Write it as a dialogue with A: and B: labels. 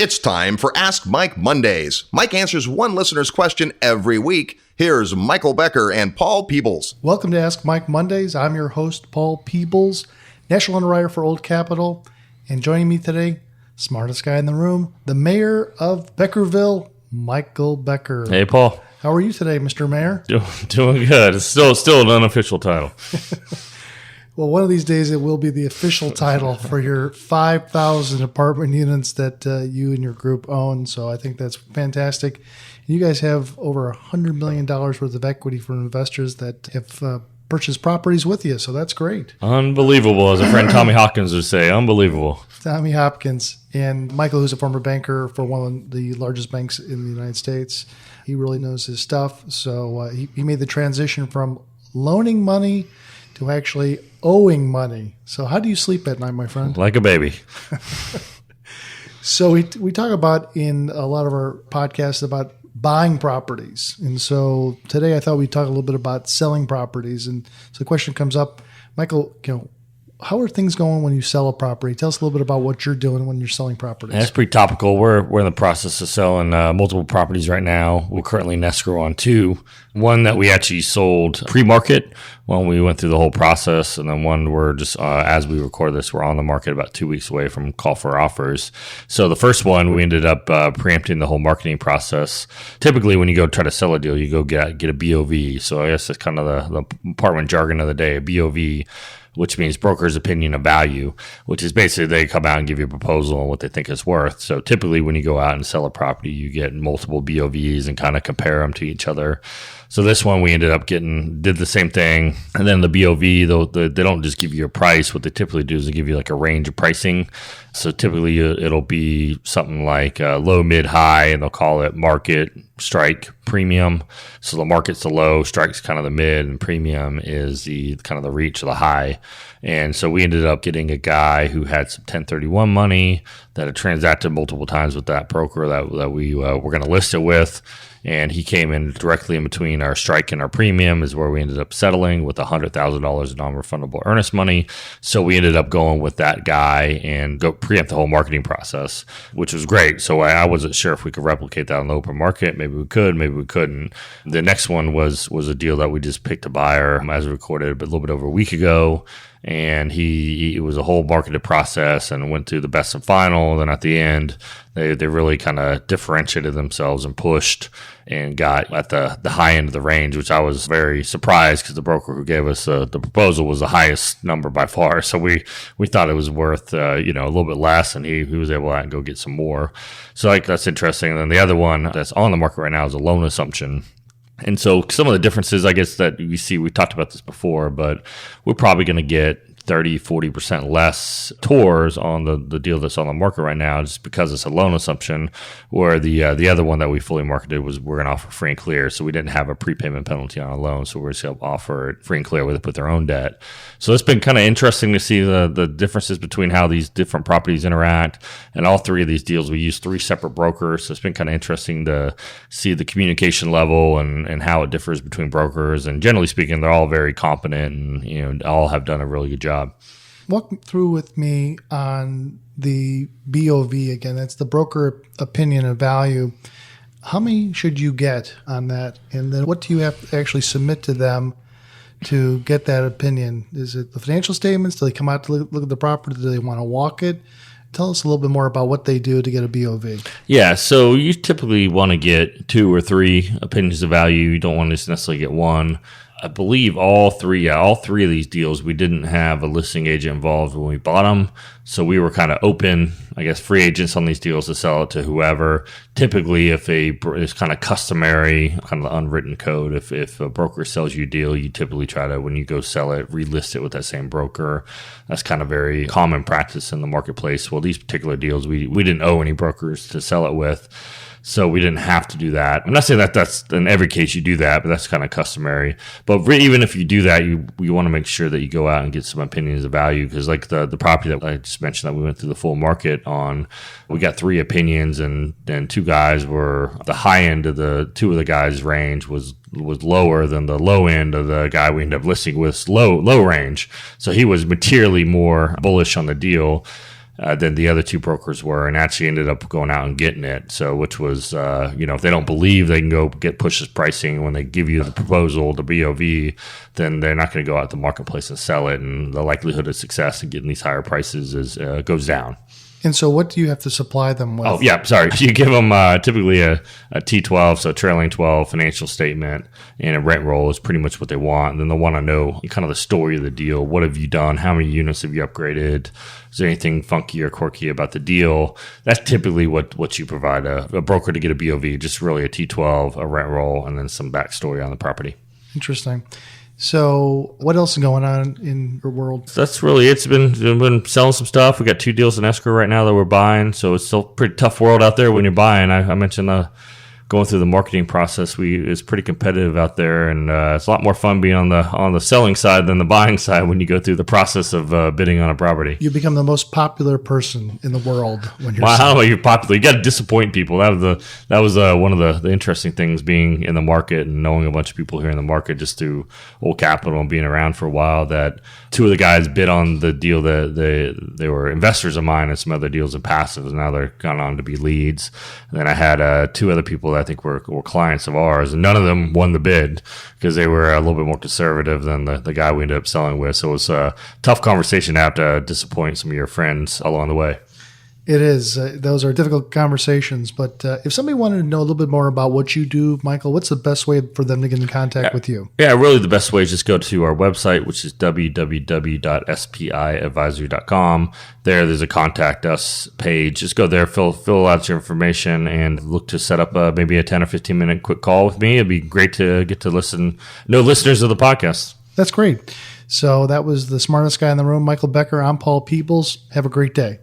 A: It's time for Ask Mike Mondays. Mike answers one listener's question every week. Here's Michael Becker and Paul Peebles.
B: Welcome to Ask Mike Mondays. I'm your host, Paul Peebles, National Underwriter for Old Capital. And joining me today, smartest guy in the room, the mayor of Beckerville, Michael Becker.
C: Hey, Paul.
B: How are you today, Mr. Mayor?
C: Doing good. It's still an unofficial title.
B: Well, one of these days it will be the official title for your 5,000 apartment units that you and your group own. So I think that's fantastic. You guys have over $100 million worth of equity for investors that have purchased properties with you. So that's great.
C: Unbelievable, as a friend Tommy Hopkins would say. Unbelievable.
B: Tommy Hopkins and Michael, who's a former banker for one of the largest banks in the United States. He really knows his stuff. So he made the transition from loaning money to actually owing money. So how do you sleep at night, my friend?
C: Like a baby.
B: So we talk about in a lot of our podcasts about buying properties. And so today I thought we'd talk a little bit about selling properties. And so the question comes up, Michael, how are things going when you sell a property? Tell us a little bit about what you're doing when you're selling properties.
C: That's pretty topical. We're in the process of selling multiple properties right now. We're currently in escrow on two. One that we actually sold pre-market when we went through the whole process, and then one we're just, as we record this, we're on the market about 2 weeks away from call for offers. So the first one, we ended up preempting the whole marketing process. Typically, when you go try to sell a deal, you go get a BOV. So I guess that's kind of the apartment jargon of the day, a BOV, which means broker's opinion of value, which is basically they come out and give you a proposal on what they think it's worth. So typically when you go out and sell a property, you get multiple BOVs and kind of compare them to each other. So this one we ended up did the same thing. And then the BOV, they don't just give you a price. What they typically do is they give you like a range of pricing. So typically it'll be something like low, mid, high, and they'll call it market, strike, premium. So the market's the low, strike's kind of the mid, and premium is the kind of the reach of the high. And so we ended up getting a guy who had some 1031 money that had transacted multiple times with that broker that we were going to list it with. And he came in directly in between our strike and our premium is where we ended up settling with $100,000 in non-refundable earnest money. So we ended up going with that guy and go preempt the whole marketing process, which was great. So I wasn't sure if we could replicate that on the open market. Maybe we could, maybe we couldn't. The next one was a deal that we just picked a buyer as recorded a little bit over a week ago. And it was a whole marketed process and went through the best and final. And then at the end, they really kind of differentiated themselves and pushed and got at the high end of the range, which I was very surprised because the broker who gave us the proposal was the highest number by far. So we thought it was worth a little bit less, and he was able to go get some more. So that's interesting. And then the other one that's on the market right now is a loan assumption. And so some of the differences, I guess, that we see, we talked about this before, but we're probably going to get 30-40% less tours on the deal that's on the market right now just because it's a loan assumption, where the other one that we fully marketed was we're going to offer free and clear. So we didn't have a prepayment penalty on a loan, so we're just going to offer it free and clear with their own debt. So it's been kind of interesting to see the differences between how these different properties interact. And all three of these deals, we use 3 separate brokers. So it's been kind of interesting to see the communication level and how it differs between brokers. And generally speaking, they're all very competent and all have done a really good job.
B: Walk through with me on the BOV again. That's the broker opinion of value. How many should you get on that? And then what do you have to actually submit to them to get that opinion? Is it the financial statements? Do they come out to look at the property? Do they want to walk it? Tell us a little bit more about what they do to get a BOV.
C: Yeah, so you typically want to get 2 or 3 opinions of value. You don't want to necessarily get one. I believe all three of these deals, we didn't have a listing agent involved when we bought them. So we were kind of open, I guess, free agents on these deals to sell it to whoever. Typically, it's kind of customary, kind of the unwritten code. If a broker sells you a deal, you typically try to, when you go sell it, relist it with that same broker. That's kind of very common practice in the marketplace. Well, these particular deals, we didn't owe any brokers to sell it with. So we didn't have to do that. I'm not saying that that's in every case you do that, but that's kind of customary. But even if you do that, you want to make sure that you go out and get some opinions of value, because like the property that I just mentioned that we went through the full market on, we got 3 opinions, and then 2 guys were the high end of the 2 of the guys' range was lower than the low end of the guy we ended up listing with low range. So he was materially more bullish on the deal. than the other two brokers were, and actually ended up going out and getting it. So, which was, if they don't believe they can go get Push's pricing when they give you the proposal, the BOV, then they're not going to go out to the marketplace and sell it, and the likelihood of success in getting these higher prices goes down.
B: And so what do you have to supply them with?
C: Oh, yeah, sorry. You give them typically a T12, so a trailing 12 financial statement, and a rent roll is pretty much what they want. And then they want to know kind of the story of the deal. What have you done? How many units have you upgraded? Is there anything funky or quirky about the deal? That's typically what you provide a broker to get a BOV, just really a T12, a rent roll, and then some backstory on the property.
B: Interesting. So what else is going on in your world?
C: That's really it. We've been selling some stuff. We got 2 deals in escrow right now that we're buying. So it's still a pretty tough world out there when you're buying. I mentioned going through the marketing process. It's pretty competitive out there, and it's a lot more fun being on the selling side than the buying side when you go through the process of bidding on a property.
B: You become the most popular person in the world when you're
C: Well,
B: selling.
C: how about you're popular? You got to disappoint people. That was one of the interesting things, being in the market and knowing a bunch of people here in the market just through Old Capital and being around for a while. That 2 of the guys bid on the deal that they were investors of mine, and some other deals in passives. Now they're gone on to be leads. And then I had 2 other people that I think were clients of ours, and none of them won the bid because they were a little bit more conservative than the guy we ended up selling with. So it was a tough conversation to have to disappoint some of your friends along the way.
B: It is. Those are difficult conversations. But if somebody wanted to know a little bit more about what you do, Michael, what's the best way for them to get in contact with you?
C: Yeah, really the best way is just go to our website, which is www.spiadvisory.com. There's a contact us page. Just go there, fill out your information, and look to set up maybe a 10 or 15 minute quick call with me. It'd be great to get to know listeners of the podcast.
B: That's great. So that was the smartest guy in the room, Michael Becker. I'm Paul Peebles. Have a great day.